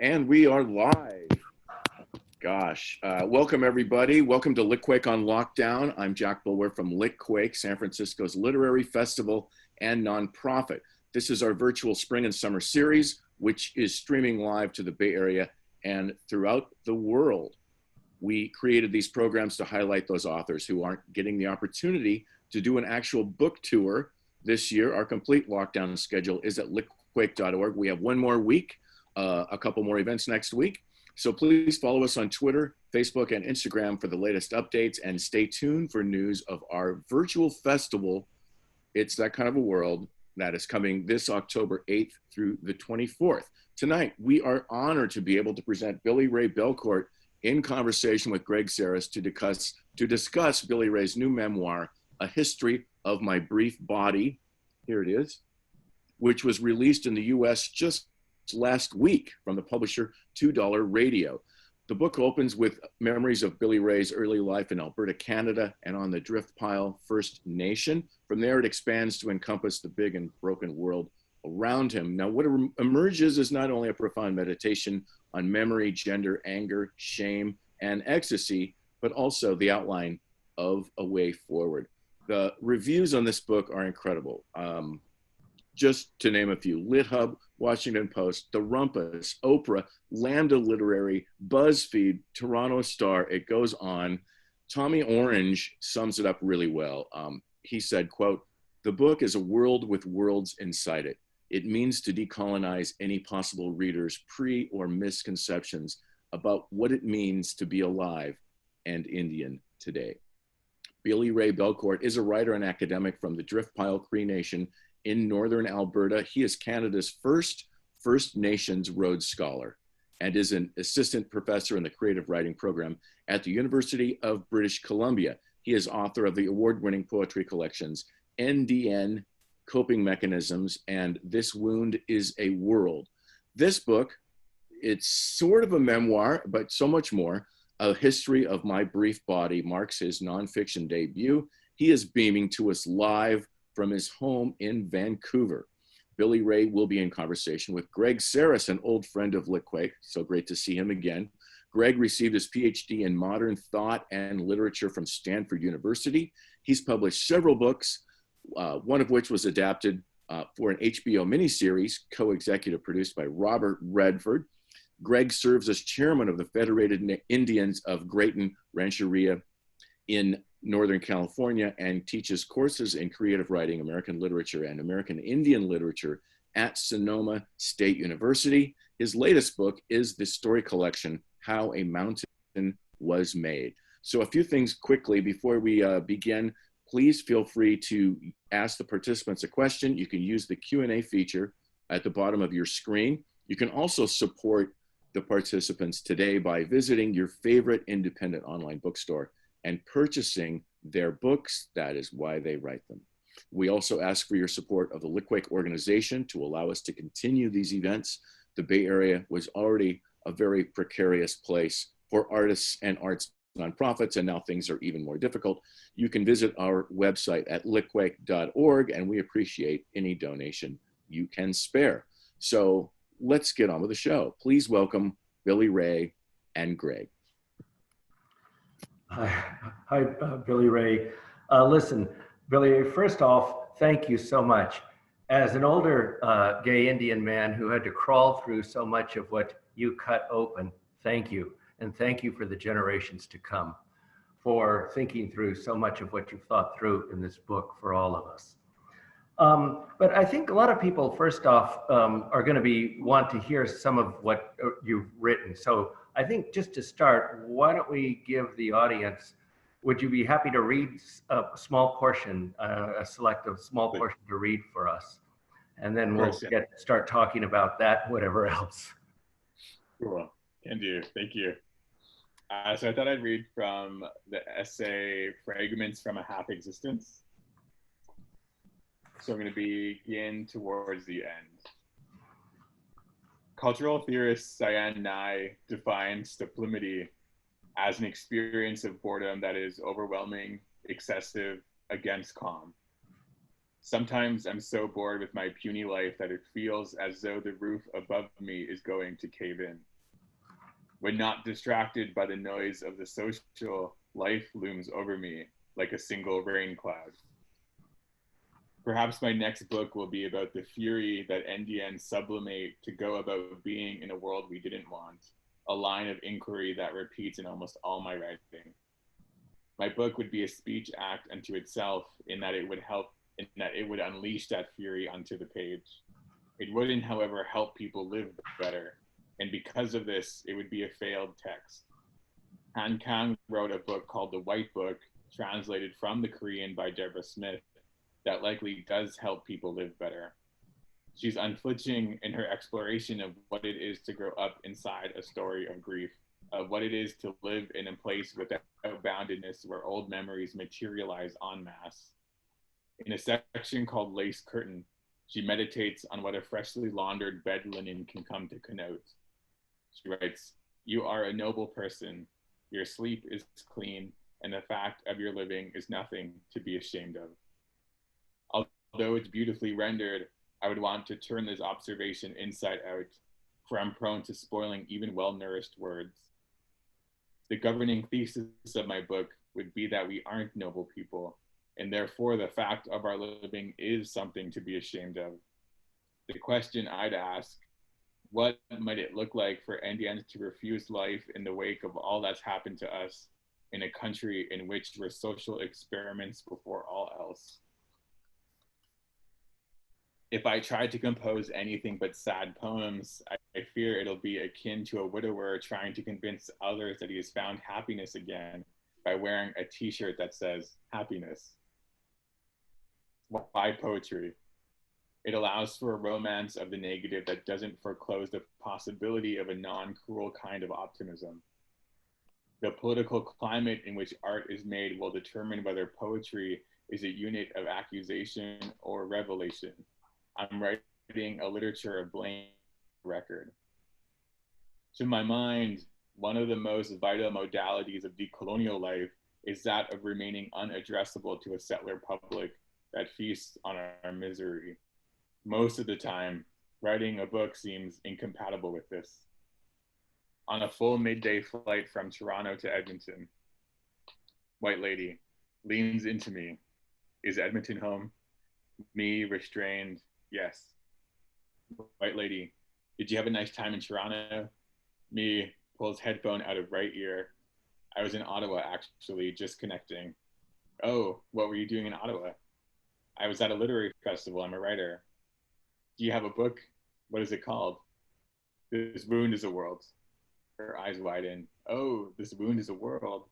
And we are live. Gosh, welcome everybody. Welcome to Litquake on Lockdown. I'm Jack Bulwer from Litquake, San Francisco's literary festival and nonprofit. This is our virtual spring and summer series, which is streaming live to the Bay Area and throughout the world. We created these programs to highlight those authors who aren't getting the opportunity to do an actual book tour this year. Our complete lockdown schedule is at litquake.org. We have one more week. A couple more events next week. So please follow us on Twitter, Facebook, and Instagram for the latest updates, and stay tuned for news of our virtual festival, It's That Kind of a World, that is coming this October 8th through the 24th. Tonight, we are honored to be able to present Billy Ray Belcourt in conversation with Greg Sarris to discuss Billy Ray's new memoir, A History of My Brief Body. Here it is, which was released in the US just last week from the publisher $2 Radio. The book opens with memories of Billy Ray's early life in Alberta, Canada, and on the Driftpile First Nation. From there, it expands to encompass the big and broken world around him. Now, what emerges is not only a profound meditation on memory, gender, anger, shame, and ecstasy, but also the outline of a way forward. The reviews on this book are incredible. Just to name a few: LitHub, Washington Post, The Rumpus, Oprah, Lambda Literary, BuzzFeed, Toronto Star. It goes on. Tommy Orange sums it up really well. He said, quote, "The book is a world with worlds inside it. It means to decolonize any possible reader's pre or misconceptions about what it means to be alive and Indian today." Billy Ray Belcourt is a writer and academic from the Driftpile Cree Nation in northern Alberta. He is Canada's first First Nations Rhodes Scholar and is an assistant professor in the creative writing program at the University of British Columbia. He is author of the award-winning poetry collections NDN, Coping Mechanisms, and This Wound is a World. This book, it's sort of a memoir, but so much more. A History of My Brief Body marks his nonfiction debut. He is beaming to us live from his home in Vancouver. Billy Ray will be in conversation with Greg Sarris, an old friend of Litquake. So great to see him again. Greg received his PhD in modern thought and literature from Stanford University. He's published several books, one of which was adapted for an HBO miniseries, co-executive produced by Robert Redford. Greg serves as chairman of the Federated Indians of Grayton Rancheria in Northern California and teaches courses in creative writing, American literature, and American Indian literature at Sonoma State University. His latest book is the story collection, How a Mountain Was Made. So a few things quickly before we begin. Please feel free to ask the participants a question. You can use the Q&A feature at the bottom of your screen. You can also support the participants today by visiting your favorite independent online bookstore and purchasing their books. That is why they write them. We also ask for your support of the Litquake organization to allow us to continue these events. The Bay Area was already a very precarious place for artists and arts nonprofits, and now things are even more difficult. You can visit our website at litquake.org, and we appreciate any donation you can spare. So let's get on with the show. Please welcome Billy Ray and Greg. Hi, Billy Ray. Listen, Billy, first off, thank you so much. As an older gay Indian man who had to crawl through so much of what you cut open, thank you. And thank you for the generations to come for thinking through so much of what you've thought through in this book for all of us. But I think a lot of people, first off, are going to want to hear some of what you've written. So I think just to start, why don't we give the audience, would you be happy to read a small portion, a small portion to read for us? And then we'll start talking about that, whatever else. Cool, can do, thank you. So I thought I'd read from the essay Fragments from a Half Existence. So I'm going to begin towards the end. Cultural theorist Cyan Nye defines sublimity as an experience of boredom that is overwhelming, excessive, against calm. Sometimes I'm so bored with my puny life that it feels as though the roof above me is going to cave in. When not distracted by the noise of the social, life looms over me like a single rain cloud. Perhaps my next book will be about the fury that NDN sublimate to go about being in a world we didn't want, a line of inquiry that repeats in almost all my writing. My book would be a speech act unto itself in that it would unleash that fury onto the page. It wouldn't, however, help people live better, and because of this, it would be a failed text. Han Kang wrote a book called The White Book, translated from the Korean by Deborah Smith, that likely does help people live better. She's unflinching in her exploration of what it is to grow up inside a story of grief, of what it is to live in a place without boundedness where old memories materialize en masse. In a section called Lace Curtain, she meditates on what a freshly laundered bed linen can come to connote. She writes, "You are a noble person. Your sleep is clean, and the fact of your living is nothing to be ashamed of." Although it's beautifully rendered, I would want to turn this observation inside out, for I'm prone to spoiling even well-nourished words. The governing thesis of my book would be that we aren't noble people, and therefore the fact of our living is something to be ashamed of. The question I'd ask, what might it look like for Indians to refuse life in the wake of all that's happened to us in a country in which we're social experiments before all else? If I try to compose anything but sad poems, I fear it'll be akin to a widower trying to convince others that he has found happiness again by wearing a t-shirt that says happiness. Why poetry? It allows for a romance of the negative that doesn't foreclose the possibility of a non-cruel kind of optimism. The political climate in which art is made will determine whether poetry is a unit of accusation or revelation. I'm writing a literature of blame record. To my mind, one of the most vital modalities of decolonial life is that of remaining unaddressable to a settler public that feasts on our misery. Most of the time, writing a book seems incompatible with this. On a full midday flight from Toronto to Edmonton, white lady leans into me. Is Edmonton home? Me, restrained, yes. White lady, did you have a nice time in Toronto? Me, pulls headphone out of right ear. I was in Ottawa, actually, just connecting. Oh, what were you doing in Ottawa? I was at a literary festival. I'm a writer. Do you have a book? What is it called? This Wound is a World. Her eyes widen. Oh, This Wound is a World.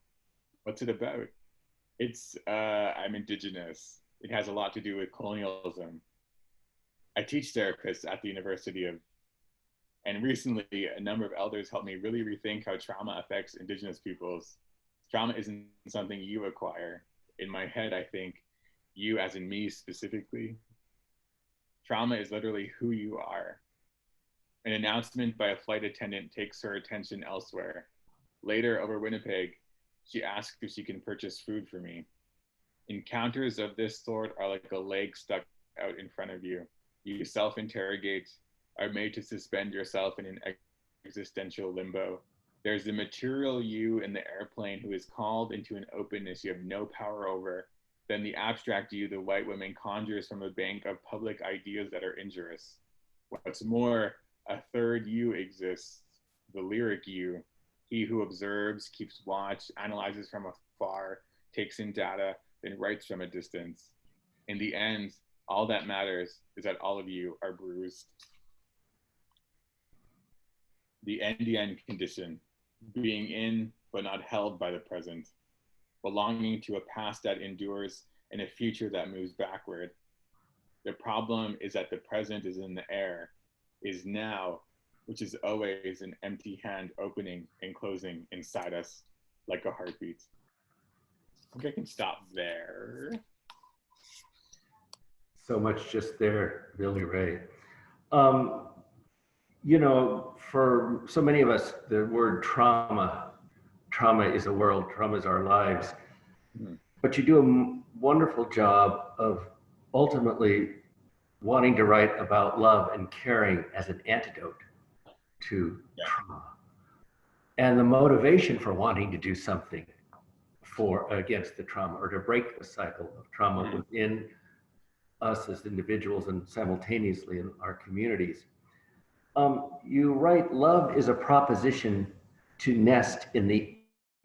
What's it about? It's, I'm Indigenous. It has a lot to do with colonialism. I teach therapists at the University of, and recently a number of elders helped me really rethink how trauma affects Indigenous peoples. Trauma isn't something you acquire. In my head, I think, you as in me specifically. Trauma is literally who you are. An announcement by a flight attendant takes her attention elsewhere. Later, over Winnipeg, she asks if she can purchase food for me. Encounters of this sort are like a leg stuck out in front of you. You self-interrogate, are made to suspend yourself in an existential limbo. There's the material you in the airplane who is called into an openness you have no power over. Then the abstract you, the white woman, conjures from a bank of public ideas that are injurious. What's more, a third you exists, the lyric you, he who observes, keeps watch, analyzes from afar, takes in data, then writes from a distance. In the end, all that matters is that all of you are bruised. The end condition, being in but not held by the present, belonging to a past that endures and a future that moves backward. The problem is that the present is in the air, is now, which is always an empty hand opening and closing inside us like a heartbeat. I think I can stop there. So much just there, Billy Ray. You know, for so many of us, the word trauma is a world, trauma is our lives. But you do a wonderful job of ultimately wanting to write about love and caring as an antidote to trauma, and the motivation for wanting to do something against the trauma, or to break the cycle of trauma within us as individuals and simultaneously in our communities. You write, love is a proposition to nest in the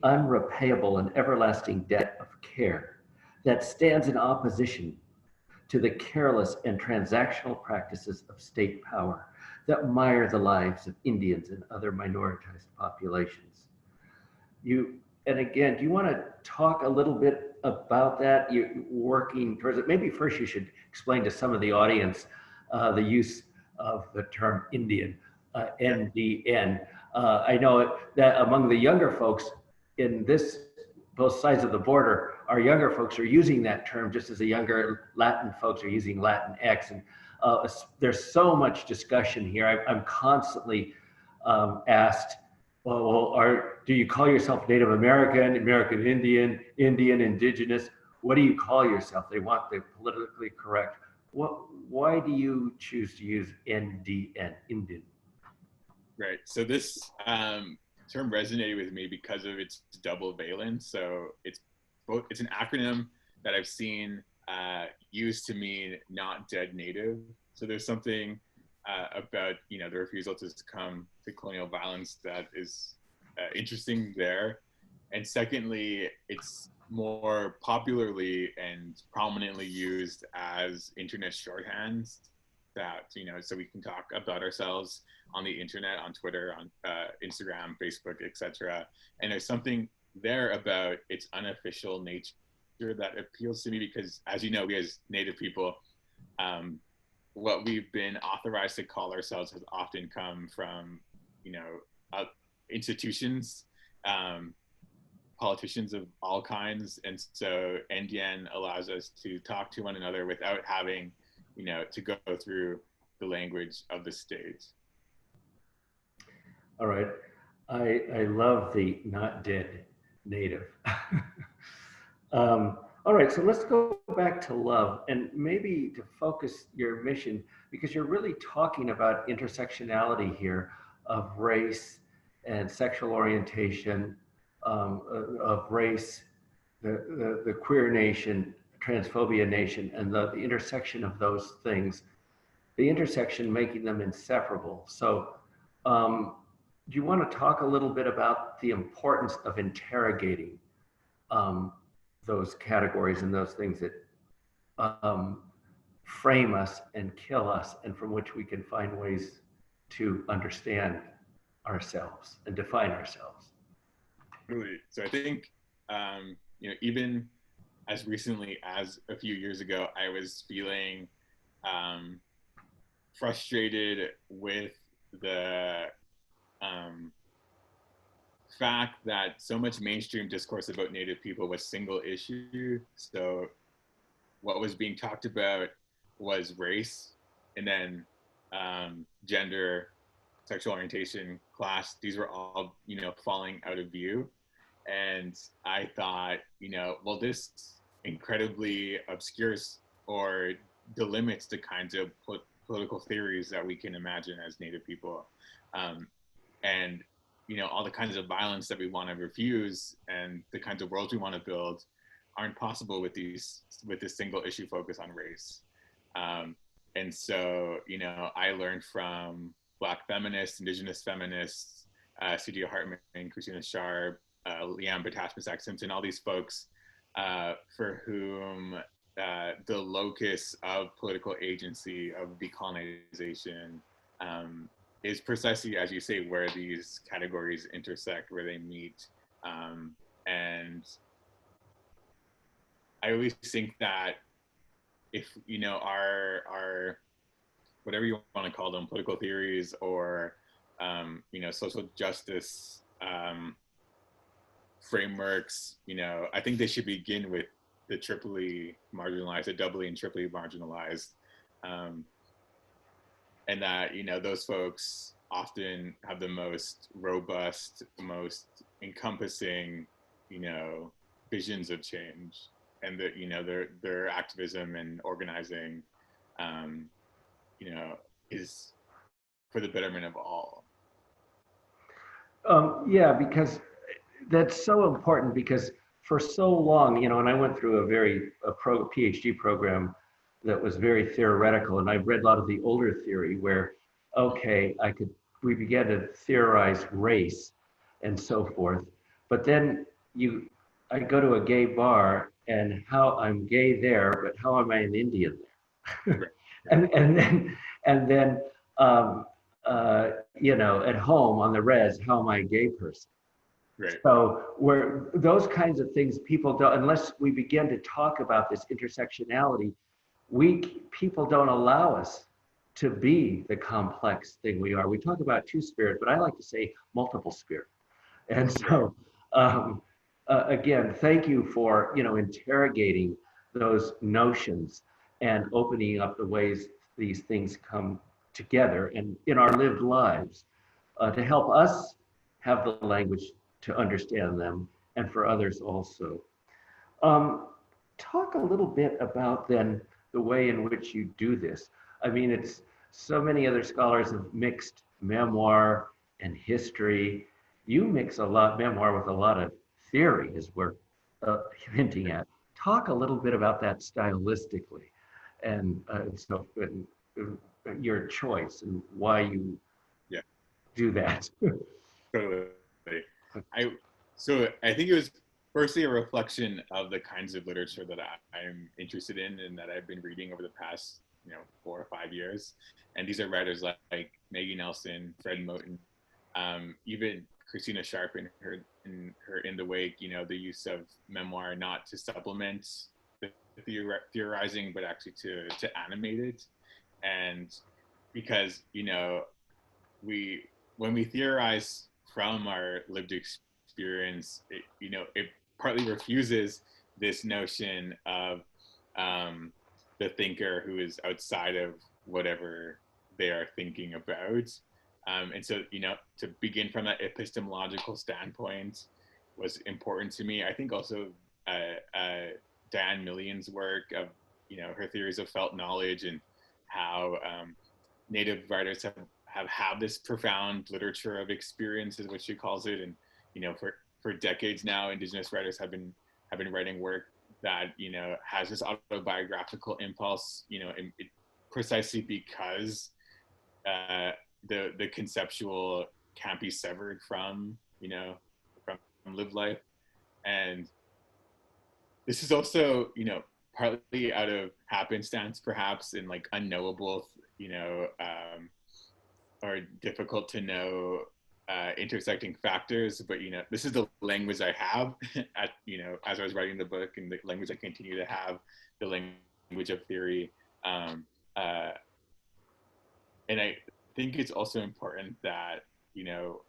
unrepayable and everlasting debt of care that stands in opposition to the careless and transactional practices of state power that mire the lives of Indians and other minoritized populations. And again, do you want to talk a little bit about that? You're working towards it. Maybe first you should explain to some of the audience the use of the term Indian, NDN. I know that among the younger folks in both sides of the border, our younger folks are using that term just as the younger Latin folks are using Latinx. And there's so much discussion here. I'm constantly asked, do you call yourself Native American, American Indian, Indian, Indigenous? What do you call yourself? They want the politically correct. Why do you choose to use NDN, Indian? Right. So this term resonated with me because of its double valence. So it's an acronym that I've seen used to mean not dead native. So there's something about the refusal to succumb to colonial violence that is interesting there. And secondly, it's more popularly and prominently used as internet shorthands that, so we can talk about ourselves on the internet, on Twitter, on Instagram, Facebook, etc. And there's something there about its unofficial nature that appeals to me because, as you know, we as Native people, what we've been authorized to call ourselves has often come from, institutions, politicians of all kinds. And so NDN allows us to talk to one another without having, to go through the language of the state. All right. I love the not dead native. All right, so let's go back to love and maybe to focus your mission, because you're really talking about intersectionality here of race and sexual orientation, of race, the queer nation, transphobia nation, and the intersection of those things, the intersection making them inseparable. So do you want to talk a little bit about the importance of interrogating those categories and those things that frame us and kill us, and from which we can find ways to understand ourselves and define ourselves? Really. So I think, even as recently as a few years ago, I was feeling frustrated with the fact that so much mainstream discourse about Native people was single issue. So what was being talked about was race, and then gender, sexual orientation, class. These were all, falling out of view. And I thought, well, this incredibly obscures or delimits the kinds of political theories that we can imagine as Native people. And all the kinds of violence that we want to refuse and the kinds of worlds we want to build aren't possible with this single issue focus on race. And so, I learned from Black feminists, Indigenous feminists, Sudhir Hartman, Christina Sharp, Leanne Batashmasak-Simpson, all these folks for whom the locus of political agency, of decolonization, is precisely, as you say, where these categories intersect, where they meet. And I always think that if, our whatever you want to call them, political theories or, social justice frameworks, I think they should begin with the triply marginalized, the doubly and triply marginalized. And that, those folks often have the most robust, most encompassing, visions of change. and the, you know, their activism and organizing, you know, is for the betterment of all. Yeah, because that's so important, because for so long, you know, and I went through a PhD program that was very theoretical, and I've read a lot of the older theory where, okay, we began to theorize race and so forth, but then I go to a gay bar, and how I'm gay there, but how am I an Indian there? and then you know, at home on the res, how am I a gay person? Right. So where those kinds of things, people don't, unless we begin to talk about this intersectionality, people don't allow us to be the complex thing we are. We talk about two spirit, but I like to say multiple spirit. And so, again, thank you for, you know, interrogating those notions and opening up the ways these things come together and in our lived lives, to help us have the language to understand them, and for others also. Talk a little bit about then the way in which you do this. I mean, it's so many other scholars have mixed memoir and history. You mix a lot memoir with a lot of theory, as we're hinting at. Talk a little bit about that stylistically, and your choice and why you do that. Totally. So I think it was firstly a reflection of the kinds of literature that I'm interested in and that I've been reading over the past, you know, 4 or 5 years. And these are writers like Maggie Nelson, Fred Moten, even Christina Sharp in her In the Wake, you know, the use of memoir not to supplement the theorizing, but actually to animate it. And because, you know, when we theorize from our lived experience, you know, it partly refuses this notion of the thinker who is outside of whatever they are thinking about. And so, you know, to begin from that epistemological standpoint was important to me. I think also Diane Million's work of, you know, her theories of felt knowledge and how Native writers have this profound literature of experience, is what she calls it. And, you know, for decades now, Indigenous writers have been writing work that, you know, has this autobiographical impulse, you know, precisely because the conceptual can't be severed from, you know, from lived life. And this is also, you know, partly out of happenstance, perhaps, and like unknowable, you know, or difficult to know intersecting factors. But, you know, this is the language I have at, you know, as I was writing the book, and the language I continue to have, the language of theory. And I think it's also important that, you know,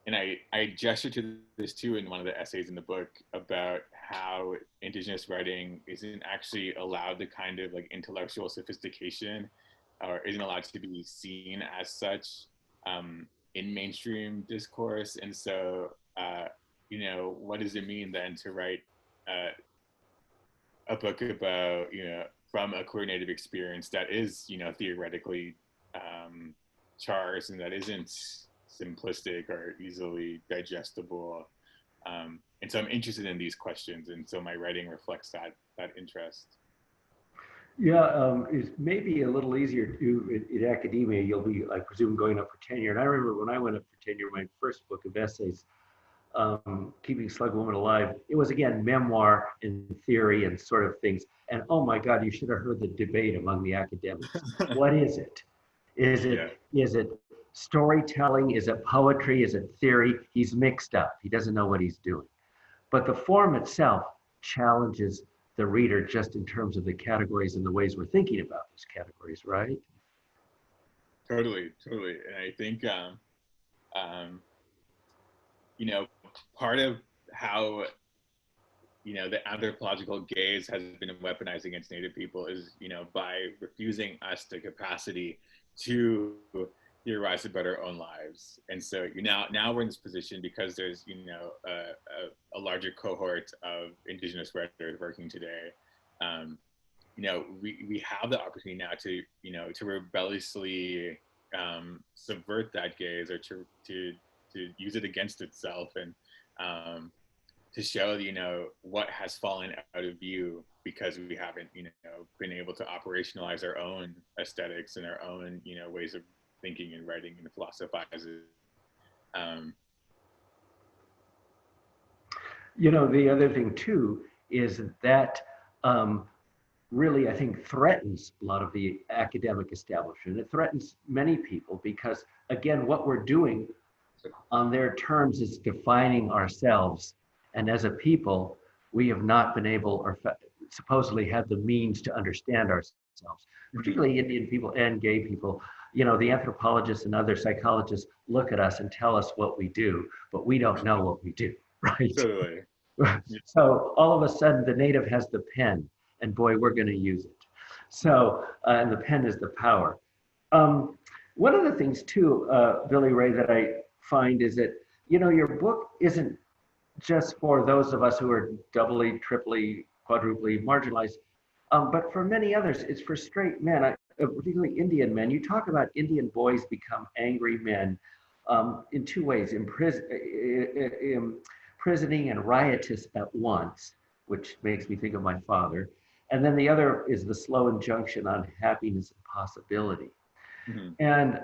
and I gesture to this too in one of the essays in the book about how Indigenous writing isn't actually allowed the kind of like intellectual sophistication, or isn't allowed to be seen as such in mainstream discourse. And so, you know, what does it mean then to write a book about, you know, from a queer Native experience that is, you know, theoretically charged and that isn't simplistic or easily digestible. And so I'm interested in these questions, and so my writing reflects that interest. Yeah, it's maybe a little easier to do in academia. You'll be, I presume, going up for tenure. And I remember when I went up for tenure, my first book of essays, Keeping Slug Woman Alive, it was, again, memoir and theory and sort of things. And oh my God, you should have heard the debate among the academics. What is it? Is it storytelling? Is it poetry? Is it theory? He's mixed up. He doesn't know what he's doing. But the form itself challenges the reader just in terms of the categories and the ways we're thinking about those categories, right? Totally. And I think, you know, part of how, you know, the anthropological gaze has been weaponized against Native people is, you know, by refusing us the capacity to, you theorize about our own lives. And so now we're in this position because there's, a larger cohort of Indigenous writers working today. We have the opportunity now to rebelliously subvert that gaze, or to use it against itself, and to show, what has fallen out of view because we haven't, been able to operationalize our own aesthetics and our own, ways of thinking and writing and philosophizing. The other thing too is that really, I think, threatens a lot of the academic establishment. It threatens many people because, again, what we're doing on their terms is defining ourselves. And as a people, we have not been able, or supposedly had the means to understand ourselves, particularly Indian people and gay people. The anthropologists and other psychologists look at us and tell us what we do, but we don't know what we do, right? Totally. So all of a sudden, the native has the pen, and boy, we're going to use it. So, and the pen is the power. One of the things too, Billy Ray, that I find is that, your book isn't just for those of us who are doubly, triply, quadruply marginalized, but for many others, it's for straight men, particularly Indian men. You talk about Indian boys become angry men in two ways: imprisoning and riotous at once, which makes me think of my father. And then the other is the slow injunction on happiness and possibility. Mm-hmm. And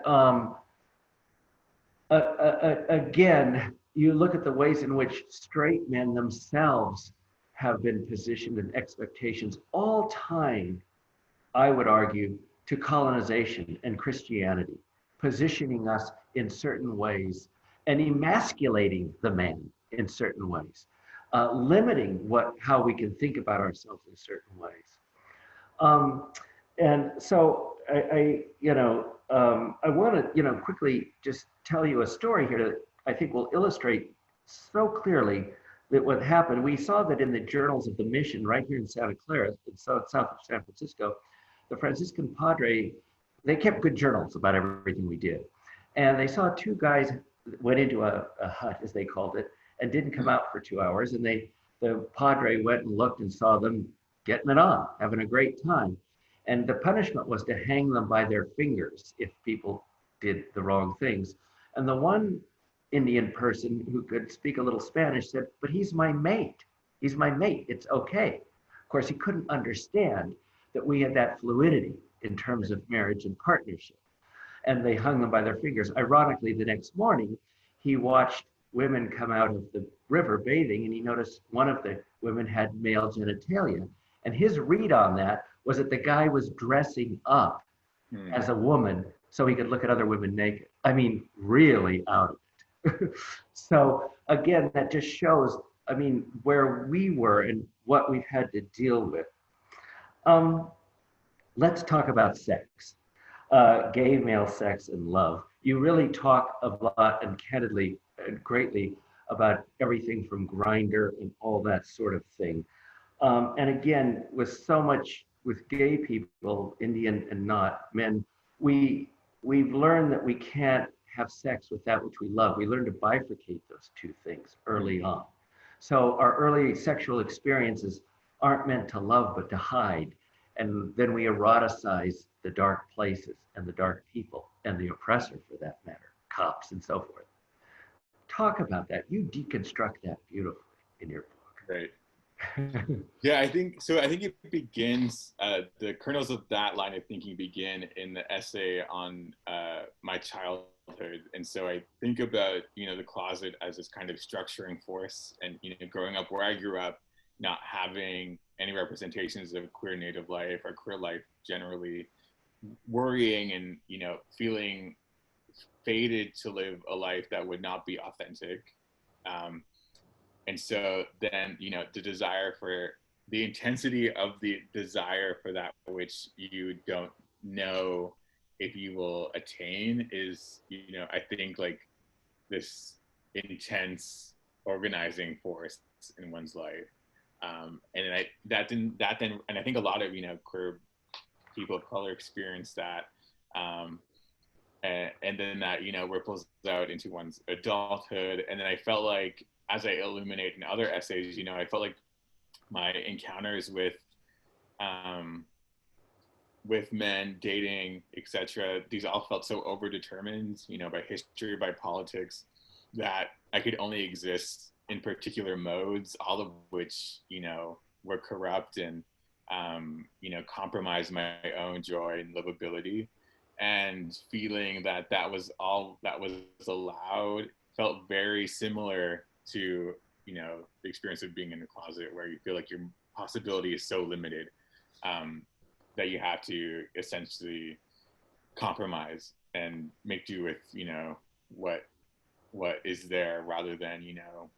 again, you look at the ways in which straight men themselves have been positioned in expectations, all tied, I would argue, to colonization and Christianity, positioning us in certain ways and emasculating the man in certain ways, limiting how we can think about ourselves in certain ways. And so I want to, quickly just tell you a story here that I think will illustrate so clearly that what happened. We saw that in the journals of the mission right here in Santa Clara, in south of San Francisco, the Franciscan Padre, they kept good journals about everything we did. And they saw two guys went into a hut, as they called it, and didn't come out for 2 hours. And the Padre went and looked and saw them getting it on, having a great time. And the punishment was to hang them by their fingers if people did the wrong things. And the one Indian person who could speak a little Spanish said, "But he's my mate. He's my mate. It's okay." Of course, he couldn't understand that we had that fluidity in terms of marriage and partnership. And they hung them by their fingers. Ironically, the next morning, he watched women come out of the river bathing, and he noticed one of the women had male genitalia. And his read on that was that the guy was dressing up as a woman so he could look at other women naked. I mean, really out of it. So again, that just shows, where we were and what we've had to deal with. Let's talk about sex, gay male sex and love. You really talk a lot and candidly and greatly about everything from Grindr and all that sort of thing. And again, with so much with gay people, Indian and not men, we've learned that we can't have sex with that which we love. We learn to bifurcate those two things early on. So our early sexual experiences aren't meant to love, but to hide. And then we eroticize the dark places and the dark people and the oppressor, for that matter, cops and so forth. Talk about that. You deconstruct that beautifully in your book. Right. Yeah, I think it begins, the kernels of that line of thinking begin in the essay on my childhood. And so I think about, the closet as this kind of structuring force, and, growing up where I grew up, not having any representations of queer native life or queer life generally, worrying and, feeling fated to live a life that would not be authentic. And so then, the desire for the intensity of the desire for that which you don't know if you will attain is, I think, like this intense organizing force in one's life. And I think a lot of, queer people of color experience that. and then that, you know, ripples out into one's adulthood. And then I felt like, as I illuminate in other essays, you know, I felt like my encounters with men, dating, etc., these all felt so overdetermined, you know, by history, by politics, that I could only exist in particular modes, all of which, you know, were corrupt and, you know, compromised my own joy and livability. And feeling that that was all that was allowed felt very similar to, you know, the experience of being in the closet, where you feel like your possibility is so limited, that you have to essentially compromise and make do with, you know, what is there, rather than, you know,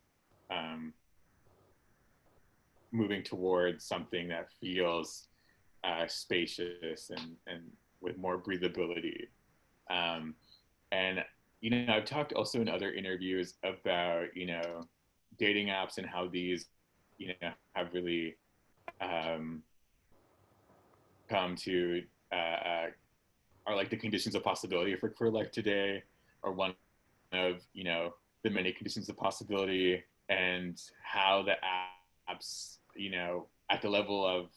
moving towards something that feels spacious and with more breathability. And, you know, I've talked also in other interviews about, you know, dating apps and how these, you know, have really come to, are like the conditions of possibility for life today, or one of, you know, the many conditions of possibility, and how the apps, you know, at the level of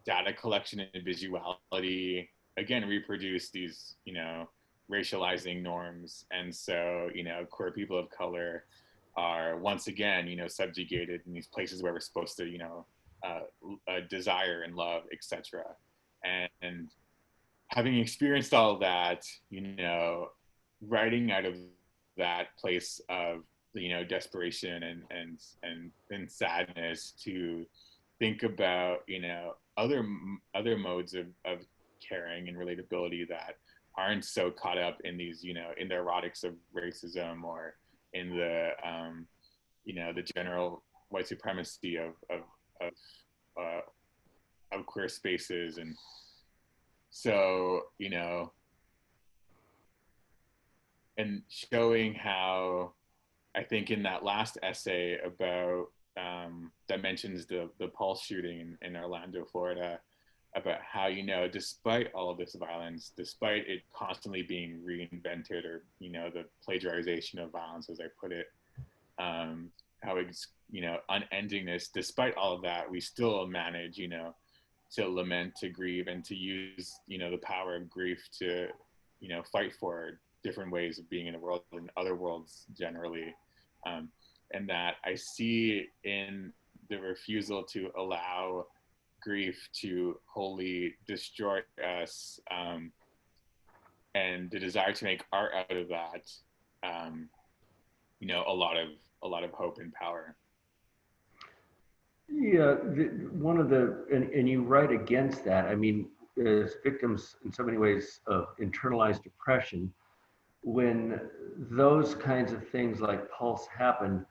data collection and visuality, again, reproduce these, you know, racializing norms. And so, you know, queer people of color are once again, you know, subjugated in these places where we're supposed to, you know, desire and love, etc. And having experienced all of that, you know, writing out of that place of, you know, desperation and sadness, to think about, you know, other modes of caring and relatability that aren't so caught up in these, you know, in the erotics of racism, or in the, you know, the general white supremacy of queer spaces. And so, you know, and showing how, I think in that last essay about, that mentions the Pulse shooting in Orlando, Florida, about how, you know, despite all of this violence, despite it constantly being reinvented, or, you know, the plagiarization of violence, as I put it, how it's, you know, unendingness, despite all of that, we still manage, you know, to lament, to grieve, and to use, you know, the power of grief to, you know, fight for different ways of being in the world and other worlds generally. And that I see in the refusal to allow grief to wholly destroy us, and the desire to make art out of that, you know, a lot of hope and power. Yeah, one of the, and you write against that. I mean, as victims in so many ways of internalized depression, when those kinds of things like Pulse happen,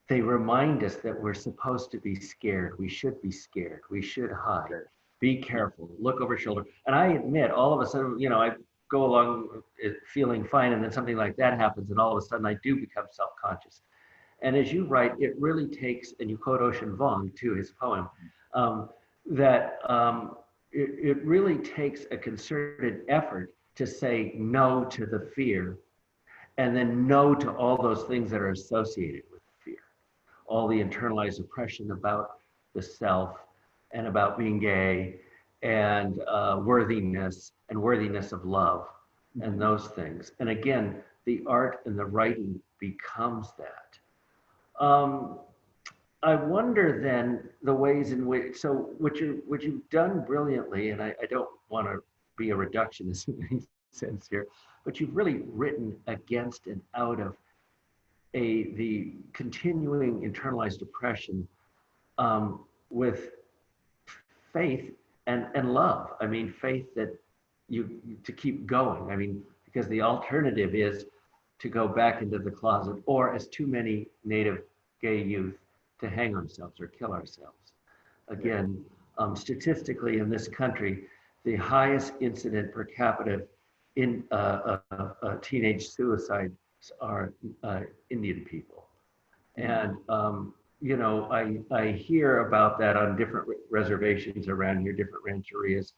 they remind us that we're supposed to be scared. We should be scared. We should hide. Be careful. Look over your shoulder. And I admit, all of a sudden, you know, I go along feeling fine, and then something like that happens, and all of a sudden I do become self-conscious. And as you write, it really takes, and you quote Ocean Vuong too, his poem, that it really takes a concerted effort to say no to the fear, and then no to all those things that are associated with fear. All the internalized oppression about the self, and about being gay, and worthiness of love, and those things. And again, the art and the writing becomes that. I wonder then the ways in which, so what you've done brilliantly, and I don't want to be a reductionist in any sense here, but you've really written against and out of the continuing internalized depression, with faith and love. I mean, faith that you to keep going. I mean, because the alternative is to go back into the closet, or, as too many Native gay youth, to hang ourselves or kill ourselves. Again, statistically in this country, the highest incident per capita in teenage suicides are Indian people. And, you know, I hear about that on different reservations around here, different rancherias.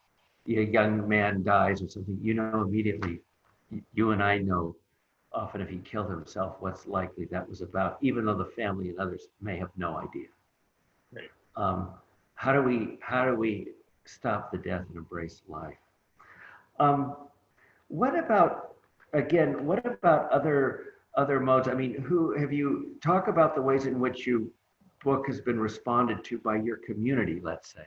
A young man dies or something, you know immediately you and I know often if he killed himself, what's likely that was about, even though the family and others may have no idea. Right. How do we stop the death and embrace life? What about, again, what about other modes? I mean, who have you talk about the ways in which your book has been responded to by your community, let's say?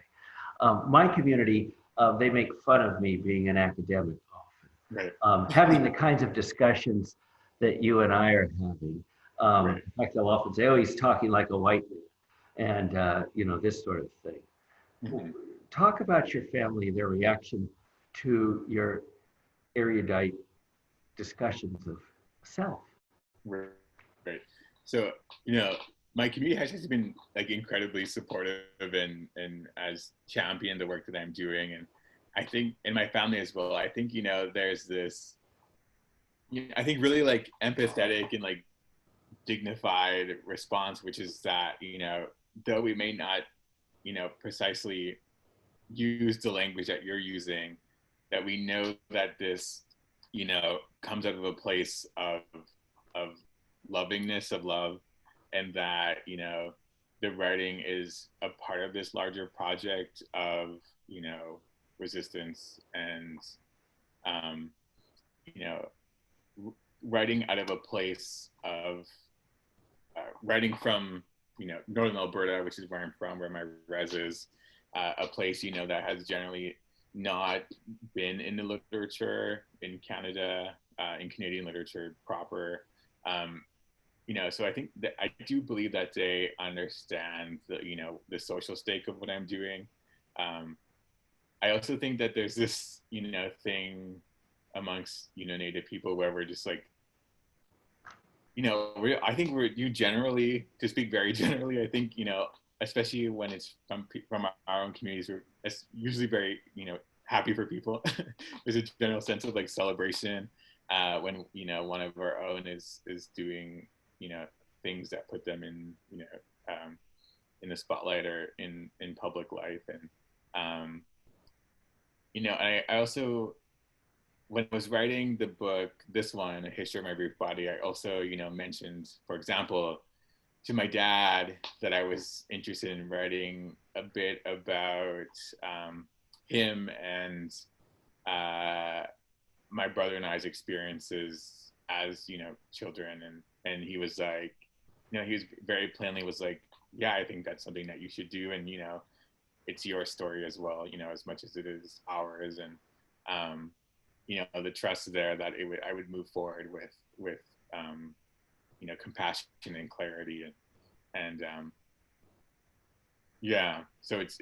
My community, they make fun of me being an academic often. Right. Having the kinds of discussions that you and I are having. Right. In fact, they'll often say, oh, he's talking like a white man, and you know, this sort of thing. Mm-hmm. Talk about your family, their reaction to your erudite discussions of self. Right. Right. So, you know, my community has just been like incredibly supportive and has championed the work that I'm doing. And I think in my family as well, I think, you know, there's this, you know, I think really like empathetic and like dignified response, which is that, you know, though we may not, you know, precisely use the language that you're using, that we know that this, you know, comes out of a place of lovingness, of love, and that, you know, the writing is a part of this larger project of, you know, resistance and, you know, writing out of a place of writing from, you know, northern Alberta, which is where I'm from, where my res is, a place, you know, that has generally not been in the literature in Canada, in Canadian literature proper. You know, so I think that I do believe that they understand the, you know, the social stake of what I'm doing. I also think that there's this, you know, thing amongst, you know, Native people where we're just like, you know, I think you generally, to speak very generally, I think, you know, especially when it's from our own communities, we're usually very, you know, happy for people. There's a general sense of like celebration when, you know, one of our own is doing, you know, things that put them in, you know, in the spotlight or in public life. And, you know, I also, when I was writing the book, this one, A History of My Brief Body, I also, you know, mentioned, for example, to my dad that I was interested in writing a bit about him and my brother and I's experiences as, you know, children. And he was like, you know, he was very plainly was like, yeah, I think that's something that you should do. And, you know, it's your story as well, you know, as much as it is ours. And, you know, the trust there that I would move forward with you know, compassion and clarity and yeah, so it's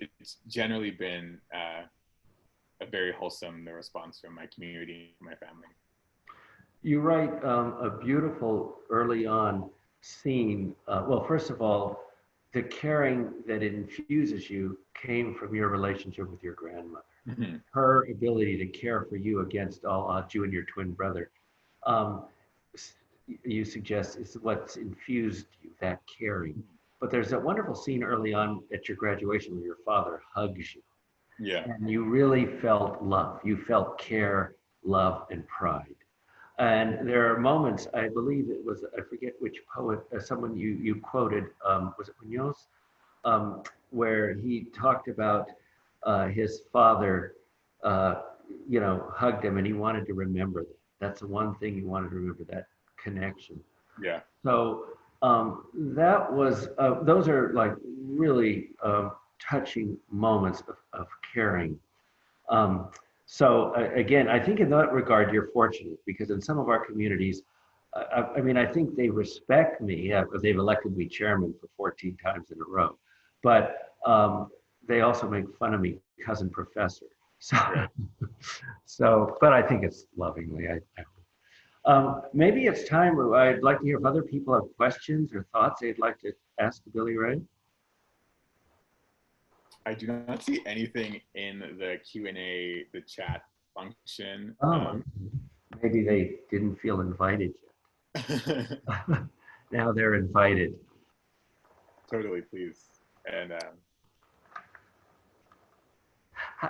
generally been a very wholesome response from my community, my family. You write a beautiful early on scene. Well, first of all, the caring that infuses you came from your relationship with your grandmother. Mm-hmm. Her ability to care for you against all odds, you and your twin brother. You suggest is what's infused you, that caring. But there's that wonderful scene early on at your graduation where your father hugs you. Yeah. And you really felt love. You felt care, love, and pride. And there are moments, I believe it was, I forget which poet, someone you quoted, was it Munoz? Where he talked about his father, you know, hugged him and he wanted to remember that. That's the one thing he wanted to remember, that connection. Yeah. So that was, those are like really touching moments of caring. So again, I think in that regard, you're fortunate because in some of our communities, I mean, I think they respect me because they've elected me chairman for 14 times in a row, but they also make fun of me, cousin professor. So, Right. so, but I think it's lovingly. Maybe it's time. I'd like to hear if other people have questions or thoughts they'd like to ask Billy Ray. I do not see anything in the Q&A, the chat function. Oh, maybe they didn't feel invited yet. Now they're invited. Totally, please. And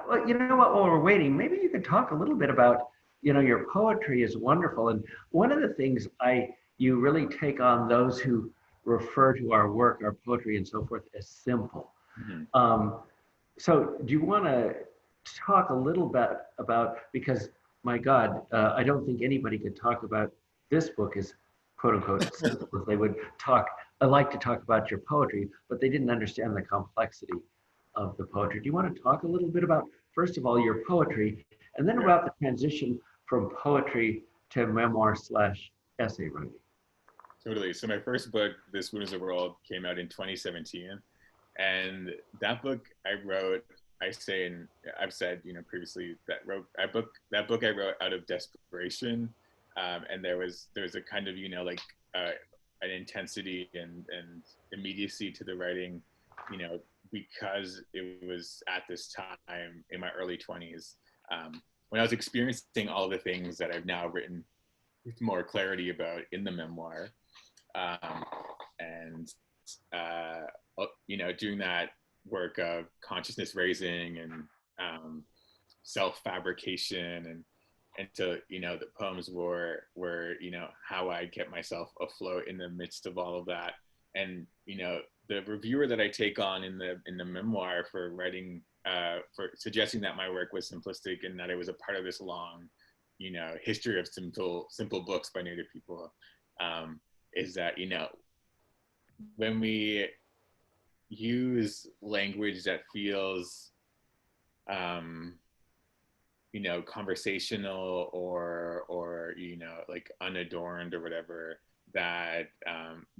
Well, you know what? While we're waiting, maybe you could talk a little bit about you know, your poetry is wonderful. And one of the things you really take on those who refer to our work, our poetry and so forth as simple. So do you want to talk a little bit about, because my God, I don't think anybody could talk about this book as quote unquote simple. They would like to talk about your poetry, but they didn't understand the complexity of the poetry. Do you want to talk a little bit about, first of all, your poetry, and then about the transition from poetry to memoir/essay writing? Totally. So my first book, This Wound is a World, came out in 2017. And that book I wrote, I've said, you know, previously that book I wrote out of desperation. And there was a kind of, you know, like an intensity and immediacy to the writing, you know, because it was at this time in my early 20s, when I was experiencing all the things that I've now written with more clarity about in the memoir. You know, doing that work of consciousness raising and self-fabrication and to, you know, the poems were, you know, how I kept myself afloat in the midst of all of that. And, you know, the reviewer that I take on in the memoir for writing, for suggesting that my work was simplistic and that it was a part of this long, you know, history of simple books by Native people, is that, you know, when we use language that feels, you know, conversational or, you know, like unadorned or whatever, that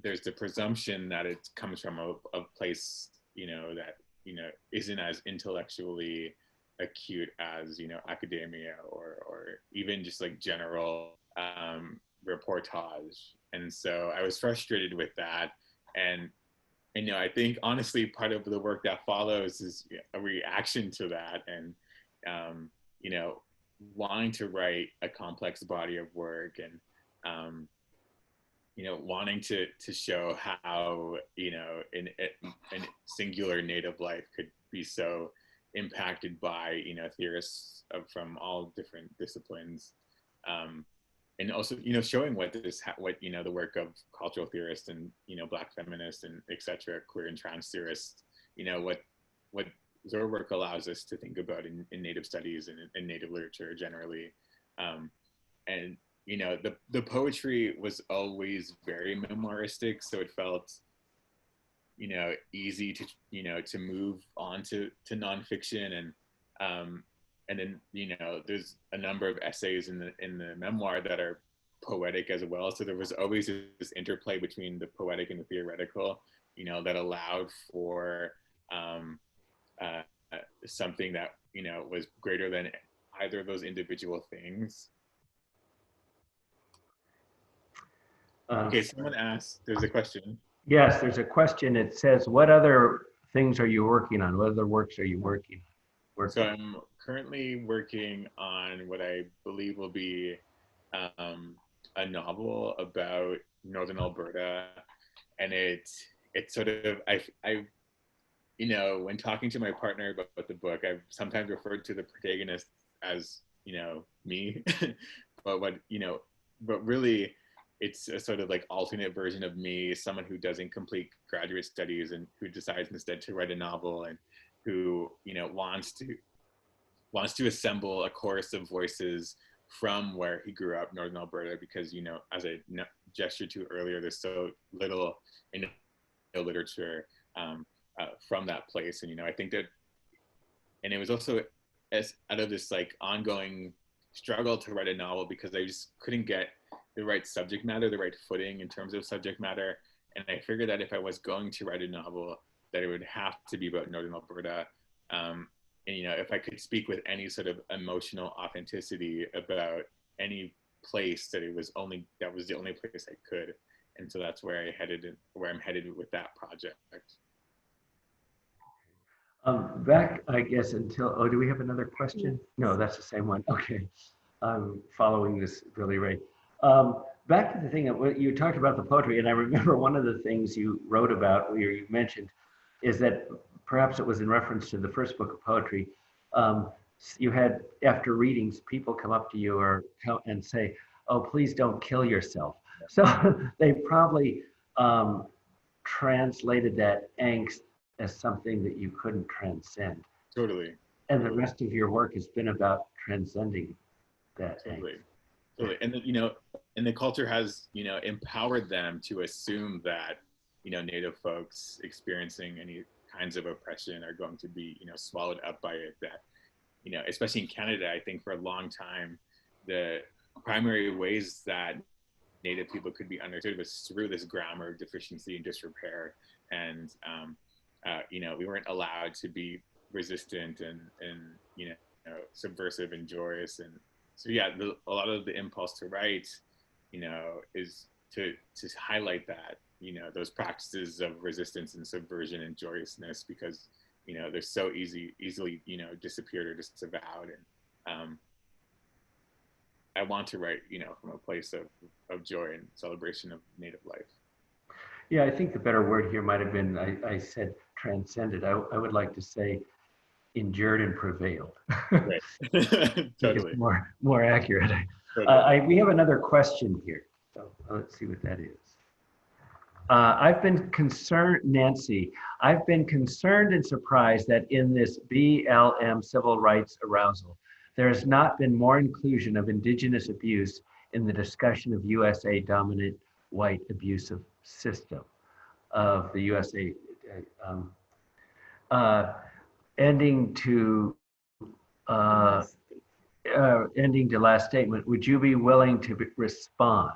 there's the presumption that it comes from a place, you know, that, you know, isn't as intellectually acute as, you know, academia or even just like general reportage. And so I was frustrated with that. And you know, I think honestly, part of the work that follows is a reaction to that, and you know, wanting to write a complex body of work, and you know, wanting to show how, you know, in singular Native life could be so impacted by, you know, theorists from all different disciplines. And also, you know, showing what you know, the work of cultural theorists and, you know, Black feminists and et cetera, queer and trans theorists, you know, what their work allows us to think about in Native studies and in Native literature generally. And, you know, the poetry was always very memoiristic, so it felt, you know, easy to, you know, to move on to nonfiction. And then, you know, there's a number of essays in the memoir that are poetic as well. So there was always this interplay between the poetic and the theoretical, you know, that allowed for something that, you know, was greater than either of those individual things. Okay, someone asked, there's a question. Yes, there's a question. It says, what other things are you working on? What other works are you working on? So I'm currently working on what I believe will be a novel about Northern Alberta, and it's sort of, I you know, when talking to my partner about the book, I've sometimes referred to the protagonist as, you know, me, but really it's a sort of like alternate version of me, someone who doesn't complete graduate studies and who decides instead to write a novel, and who, you know, wants to assemble a chorus of voices from where he grew up, Northern Alberta, because, you know, as I gestured to earlier, there's so little in literature from that place. And, you know, I think that, and it was also out of this like ongoing struggle to write a novel, because I just couldn't get the right subject matter, the right footing in terms of subject matter. And I figured that if I was going to write a novel, that it would have to be about Northern Alberta. And, you know, if I could speak with any sort of emotional authenticity about any place, that was the only place I could. And so that's where I'm headed with that project. Back, I guess, until, do we have another question? No, that's the same one. Okay. I'm following this really right. Back to the thing that you talked about the poetry, and I remember one of the things you wrote about, where you mentioned, is that perhaps it was in reference to the first book of poetry, you had, after readings, people come up to you and say, "Oh, please don't kill yourself." So they probably translated that angst as something that you couldn't transcend. Totally. And the rest of your work has been about transcending that Totally. angst. Totally. And the culture has, empowered them to assume that, Native folks experiencing any kinds of oppression are going to be, swallowed up by it. That, especially in Canada, I think for a long time, the primary ways that Native people could be understood was through this grammar deficiency and disrepair. And, we weren't allowed to be resistant and subversive and joyous. And so, yeah, a lot of the impulse to write, is to highlight that, those practices of resistance and subversion and joyousness, because, they're so easily, disappeared or disavowed. And I want to write, from a place of joy and celebration of Native life. Yeah, I think the better word here might have been, I said transcended. I would like to say endured and prevailed. Right. Totally. More accurate. Totally. We have another question here. So let's see what that is. I've been concerned, Nancy, I've been concerned and surprised that in this BLM civil rights arousal, there has not been more inclusion of Indigenous abuse in the discussion of USA dominant white abusive system of the USA. Ending to last statement, would you be willing to respond?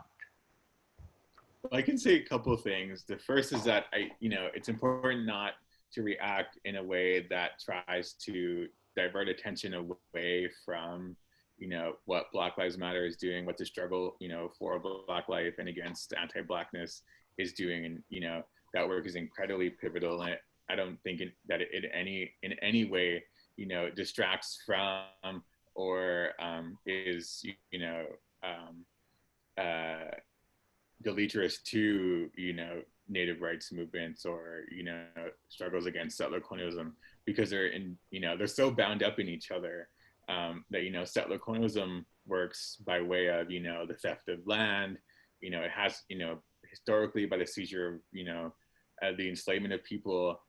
Well, I can say a couple of things. The first is that it's important not to react in a way that tries to divert attention away from, what Black Lives Matter is doing, what the struggle, for Black life and against anti-Blackness is doing. And, that work is incredibly pivotal. And I don't think that it in any way, distracts from or is, deleterious to, Native rights movements or, struggles against settler colonialism, because they're so bound up in each other that, settler colonialism works by way of, the theft of land. It has, historically by the seizure of, the enslavement of people,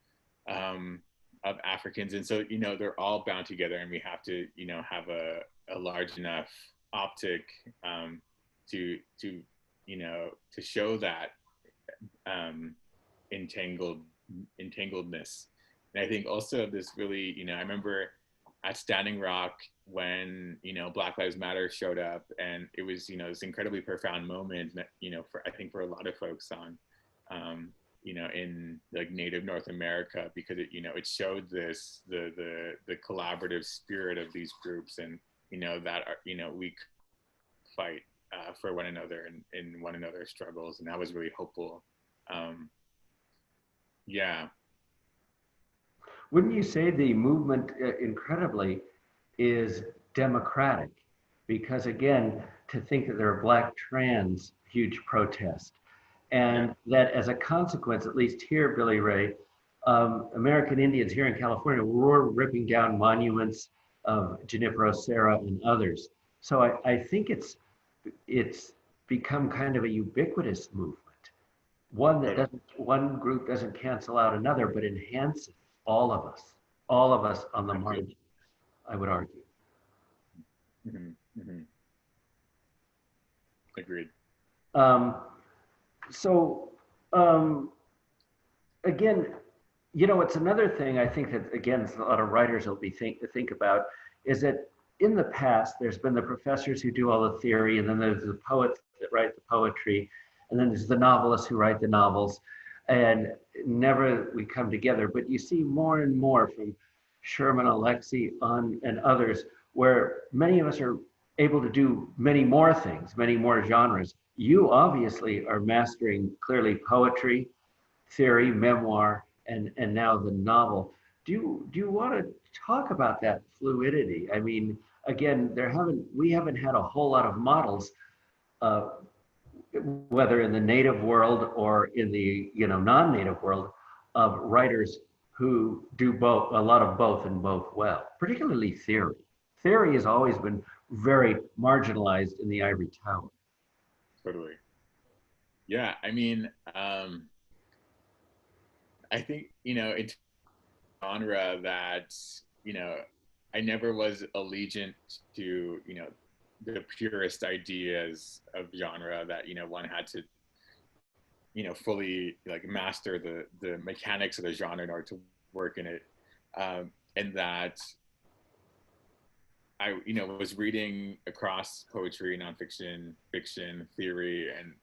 of Africans. And so, they're all bound together, and we have to, have a large enough optic to show that entangledness. And I think also this really, I remember at Standing Rock when, Black Lives Matter showed up, and it was, this incredibly profound moment that, I think for a lot of folks on, in like Native North America, because it, it showed this, the collaborative spirit of these groups, and, that are, we fight for one another and in one another's struggles. And that was really hopeful. Yeah. Wouldn't you say the movement incredibly is democratic? Because again, to think that there are Black trans huge protests, and that as a consequence, at least here, Billy Ray, American Indians here in California were ripping down monuments of Junipero Serra and others. So I think it's become kind of a ubiquitous movement. One group doesn't cancel out another, but enhances all of us on the margin, I would argue. Mm-hmm. Mm-hmm. Agreed. Again, it's another thing I think that, again, a lot of writers will be think about, is that in the past, there's been the professors who do all the theory, and then there's the poets that write the poetry, and then there's the novelists who write the novels, and never we come together. But you see more and more from Sherman, Alexi, and others, where many of us are able to do many more things, many more genres. You obviously are mastering clearly poetry, theory, memoir, and now the novel. Do you want to talk about that fluidity? I mean, again, we haven't had a whole lot of models, whether in the native world or in the non-native world, of writers who do both, a lot of both and both well, particularly theory. theory has always been very marginalized in the ivory tower. Totally. Yeah, I mean, I think, it's genre that, I never was allegiant to, the purest ideas of genre that, one had to, fully like master the mechanics of the genre in order to work in it. And that I, was reading across poetry, nonfiction, fiction, theory, and,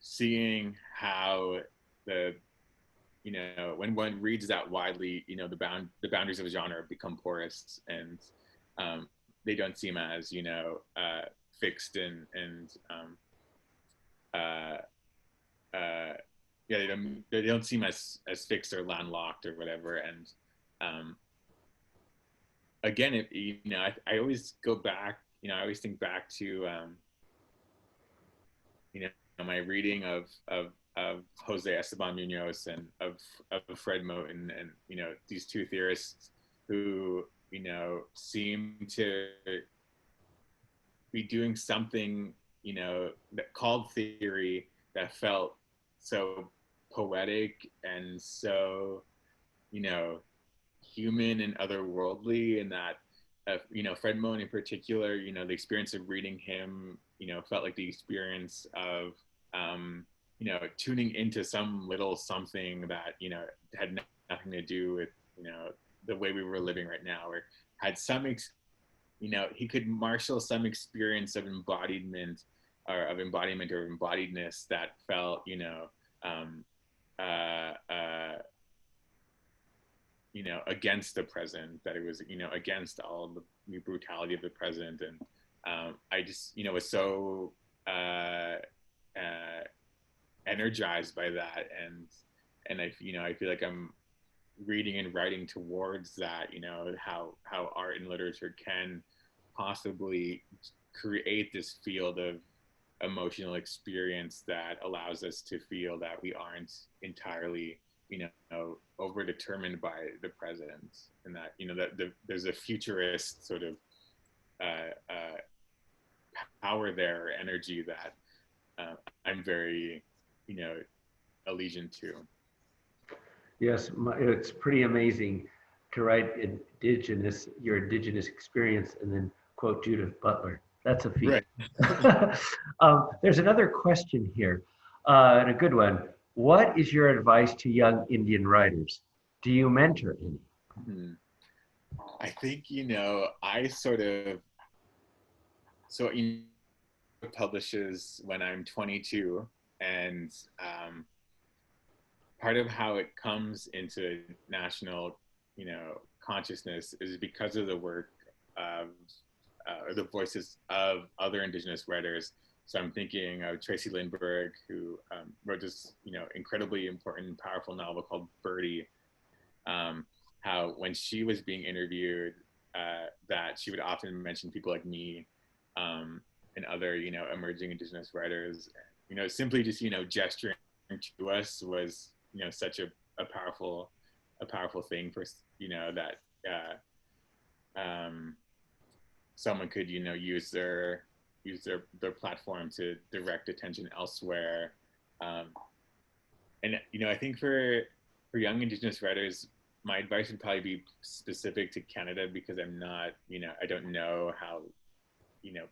seeing how when one reads that widely, the boundaries of a genre become porous, and they don't seem as, fixed and yeah, they don't seem as fixed or landlocked or whatever. And again, I always go back, I always think back to my reading of Jose Esteban Munoz and of Fred Moten, and these two theorists who seem to be doing something that called theory that felt so poetic and so human and otherworldly, and that Fred Moten in particular, the experience of reading him felt like the experience of tuning into some little something that had nothing to do with the way we were living right now, or had some he could marshal some experience of embodiment or embodiedness that felt against the present, that it was against all the brutality of the present. And I just was so energized by that, and I feel like I'm reading and writing towards that, how art and literature can possibly create this field of emotional experience that allows us to feel that we aren't entirely overdetermined by the present, and that that there's a futurist sort of power there, energy that I'm very allegiant to. Yes, it's pretty amazing to write your indigenous experience and then quote Judith Butler. That's a feat. Right. There's another question here, and a good one. What is your advice to young Indian writers? Do you mentor any? Mm-hmm. I think, I sort of, so publishes when I'm 22, and part of how it comes into national, consciousness is because of the work of, or the voices of other Indigenous writers. So I'm thinking of Tracy Lindbergh, who wrote this, incredibly important, powerful novel called Birdie. How when she was being interviewed, that she would often mention people like me and other, emerging Indigenous writers. Simply just, gesturing to us was, such a powerful thing for, that someone could, use their platform to direct attention elsewhere. And I think for young Indigenous writers, my advice would probably be specific to Canada, because I'm not, I don't know how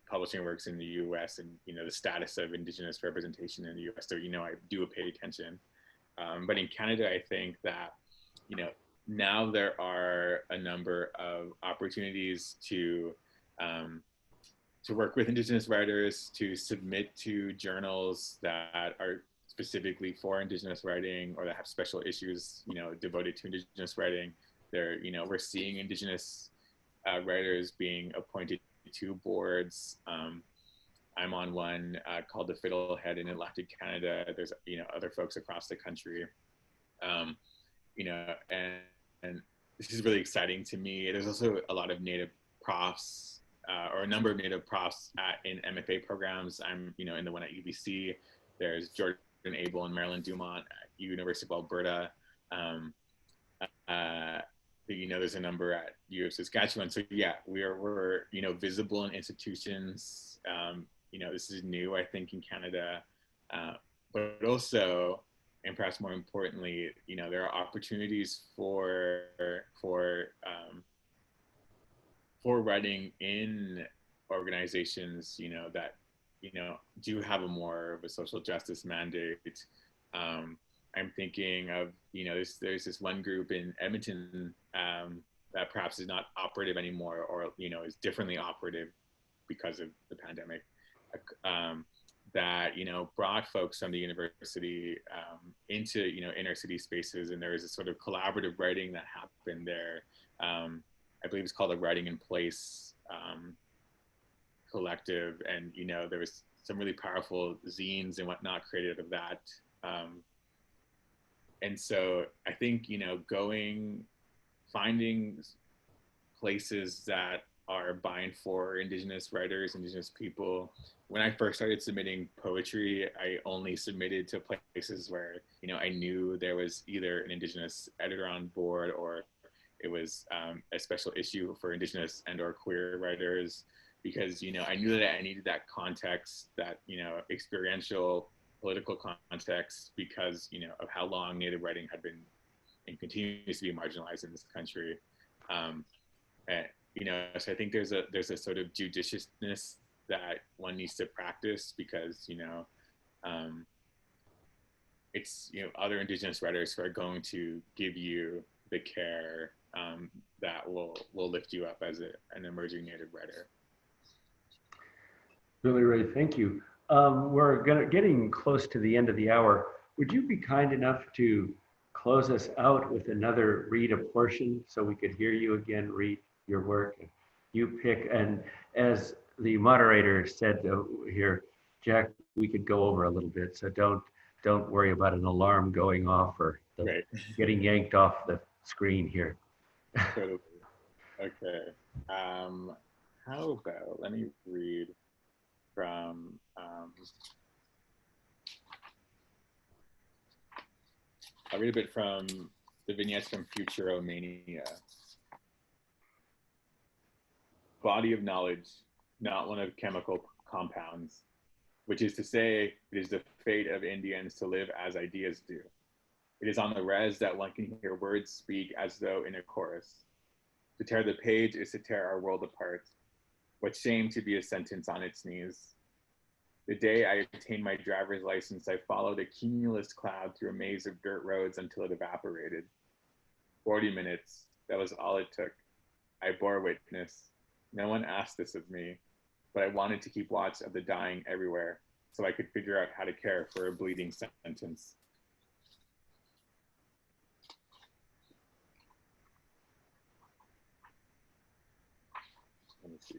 publishing works in the US, and the status of Indigenous representation in the US. So I do pay attention, but in Canada, I think that now there are a number of opportunities to work with Indigenous writers, to submit to journals that are specifically for Indigenous writing, or that have special issues, devoted to Indigenous writing. There, we're seeing Indigenous writers being appointed to boards. I'm on one called the Fiddlehead in Atlantic Canada. There's, other folks across the country, and this is really exciting to me. There's also a lot of Native profs, or a number of Native profs in MFA programs. I'm, in the one at UBC. There's Jordan Abel and Marilyn Dumont at University of Alberta. there's a number at U of Saskatchewan. So yeah, we're visible in institutions. This is new, I think, in Canada, but also, and perhaps more importantly, there are opportunities for writing in organizations, that do have a more of a social justice mandate. I'm thinking of, there's this one group in Edmonton that perhaps is not operative anymore, or, is differently operative because of the pandemic, that, brought folks from the university into, inner city spaces. And there was a sort of collaborative writing that happened there. I believe it's called a Writing in Place collective. And, there was some really powerful zines and whatnot created of that. And so I think, finding places that are by and for Indigenous writers, Indigenous people. When I first started submitting poetry, I only submitted to places where, I knew there was either an Indigenous editor on board, or it was a special issue for Indigenous and or queer writers, because, I knew that I needed that context, that, experiential political context, because, of how long Native writing had been and continues to be marginalized in this country. So I think there's a sort of judiciousness that one needs to practice, because, it's, other Indigenous writers who are going to give you the care that will lift you up as an emerging Native writer. Billy Ray, thank you. We're getting close to the end of the hour. Would you be kind enough to close us out with another read a portion so we could hear you again read your work? You pick, and as the moderator said here, Jack, we could go over a little bit, so don't worry about an alarm going off or getting yanked off the screen here. Totally. Okay. How about, let me read from I'll read a bit from the vignettes from Futuromania. Body of knowledge, not one of chemical compounds, which is to say, it is the fate of Indians to live as ideas do. It is on the res that one can hear words speak as though in a chorus. To tear the page is to tear our world apart. What shame to be a sentence on its knees. The day I obtained my driver's license, I followed a cumulus cloud through a maze of dirt roads until it evaporated. 40 minutes, that was all it took. I bore witness. No one asked this of me, but I wanted to keep watch of the dying everywhere, so I could figure out how to care for a bleeding sentence. Let me see.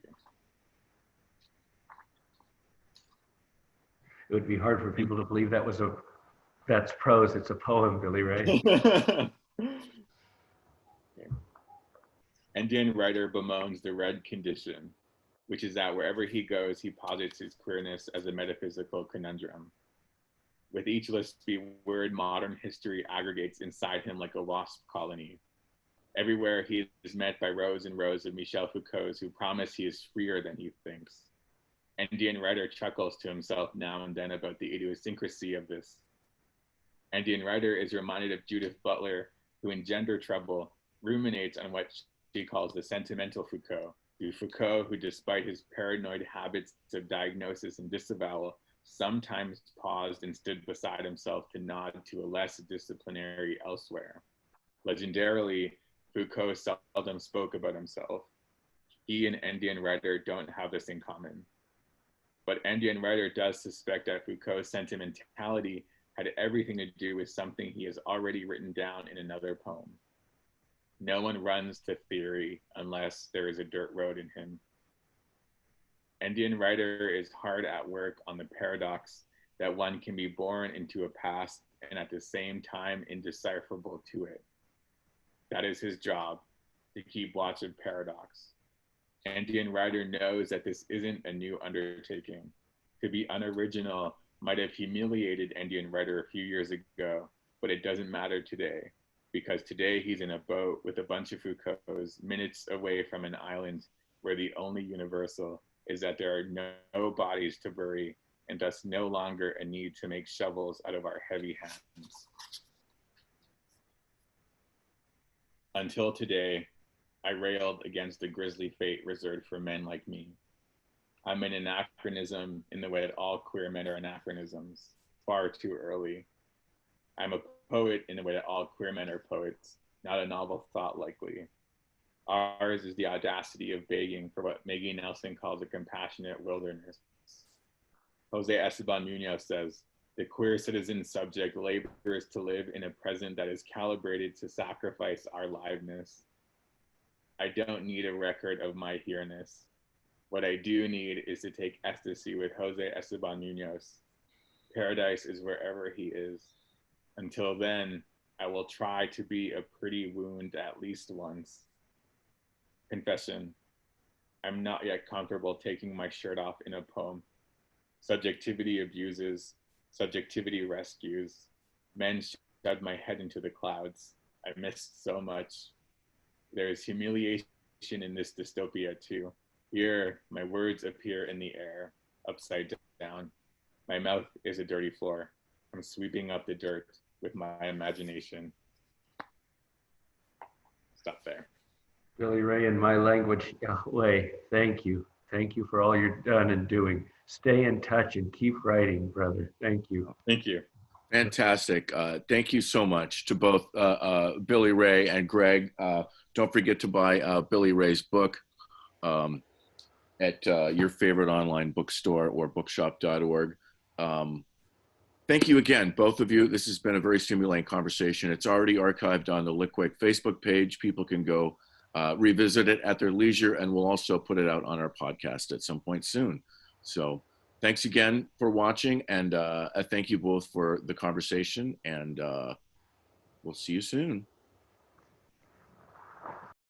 It would be hard for people to believe that's prose, it's a poem, Billy Ray. Okay. Indian writer bemoans the red condition, which is that wherever he goes, he posits his queerness as a metaphysical conundrum. With each lispy word, modern history aggregates inside him like a wasp colony. Everywhere he is met by rows and rows of Michel Foucaults who promise he is freer than he thinks. Indian writer chuckles to himself now and then about the idiosyncrasy of this. Indian writer is reminded of Judith Butler, who in Gender Trouble ruminates on what she calls the sentimental Foucault, the Foucault who, despite his paranoid habits of diagnosis and disavowal, sometimes paused and stood beside himself to nod to a less disciplinary elsewhere. Legendarily, Foucault seldom spoke about himself. He and Indian writer don't have this in common. But Indian writer does suspect that Foucault's sentimentality had everything to do with something he has already written down in another poem. No one runs to theory unless there is a dirt road in him. Indian writer is hard at work on the paradox that one can be born into a past and at the same time indecipherable to it. That is his job, to keep watch of paradox. Indian writer knows that this isn't a new undertaking. To be unoriginal might have humiliated Indian writer a few years ago, but it doesn't matter today. because today he's in a boat with a bunch of Foucaults minutes away from an island where the only universal is that there are no bodies to bury and thus no longer a need to make shovels out of our heavy hands. Until today, I railed against the grisly fate reserved for men like me. I'm an anachronism in the way that all queer men are anachronisms, far too early. I'm a poet in the way that all queer men are poets, not a novel thought likely. Ours is the audacity of begging for what Maggie Nelson calls a compassionate wilderness. Jose Esteban Munoz says, the queer citizen subject labors to live in a present that is calibrated to sacrifice our liveness. I don't need a record of my here-ness. What I do need is to take ecstasy with Jose Esteban Munoz. Paradise is wherever he is. Until then, I will try to be a pretty wound at least once. Confession, I'm not yet comfortable taking my shirt off in a poem. Subjectivity abuses, subjectivity rescues. Men shoved my head into the clouds. I missed so much. There is humiliation in this dystopia too. Here, my words appear in the air, upside down. My mouth is a dirty floor. I'm sweeping up the dirt with my imagination. Stop there. Billy Ray, in my language, Yahweh, thank you. Thank you for all you're done and doing. Stay in touch and keep writing, brother. Thank you. Thank you. Fantastic. Thank you so much to both Billy Ray and Greg. Don't forget to buy Billy Ray's book at your favorite online bookstore or bookshop.org. Thank you again, both of you. This has been a very stimulating conversation. It's already archived on the Litquake Facebook page. People can go revisit it at their leisure, and we'll also put it out on our podcast at some point soon. So thanks again for watching, and thank you both for the conversation, and we'll see you soon.